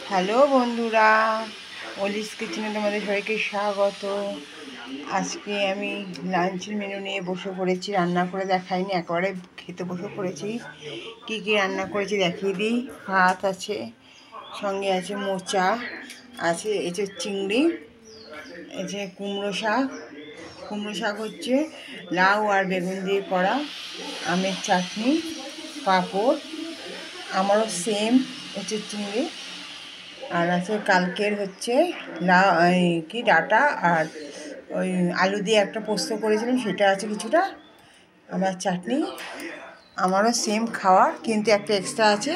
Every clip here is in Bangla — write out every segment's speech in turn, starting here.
হ্যালো বন্ধুরা, অলিস কিচেনে তোমাদের সবাইকে স্বাগত। আজকে আমি লাঞ্চের মেনু নিয়ে বসে পড়েছি, রান্না করে দেখাইনি, একেবারে খেতে বসে পড়েছি। কি কি রান্না করেছি দেখিয়ে দিই। ভাত আছে, সঙ্গে আছে মোচা, আছে এই যে চিংড়ি, এই যে কুমড়ো শাক হচ্ছে লাউ আর বেগুন দিয়ে করা, আমের চাটনি, পাঁপড়, আমারও সেম হচ্ছে চিংড়ি, আর আছে কালকের হচ্ছে কি ডাঁটা আর ওই আলু দিয়ে একটা পোস্ত করেছিলাম, সেটা আছে কিছুটা, আমার চাটনি। আমারও সেম খাওয়ার, কিন্তু একটা এক্সট্রা আছে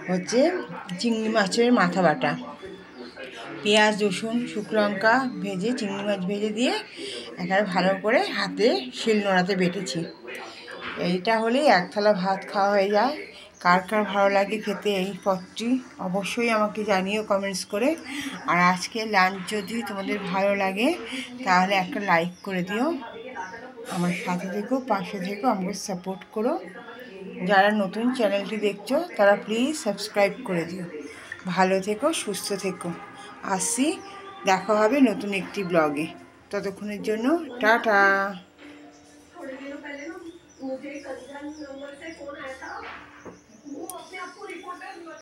হচ্ছে চিংড়ি মাছের মাথা বাটা, পেঁয়াজ রসুন শুকনো লঙ্কা ভেজে, চিংড়ি মাছ ভেজে দিয়ে একেবারে ভালো করে হাতে শিল নোড়াতে বেটেছি। এইটা হলেই এক থালা ভাত খাওয়া হয়ে যায়। কার কার ভালো লাগে খেতে এই পদটি অবশ্যই আমাকে জানিও কমেন্টস করে। আর আজকে লাঞ্চ যদি তোমাদের ভালো লাগে তাহলে একটা লাইক করে দিও, আমার সাথে থেকো, পাশে থেকো, আমাকে সাপোর্ট করো। যারা নতুন চ্যানেলটি দেখছো তারা প্লিজ সাবস্ক্রাইব করে দিও। ভালো থেকো, সুস্থ থেকো। আসছি, দেখা হবে নতুন একটি ব্লগে। ততক্ষণের জন্য টাটা। मुझे कंचन नंबर से फोन आया था, वो अपने आप को रिपोर्टर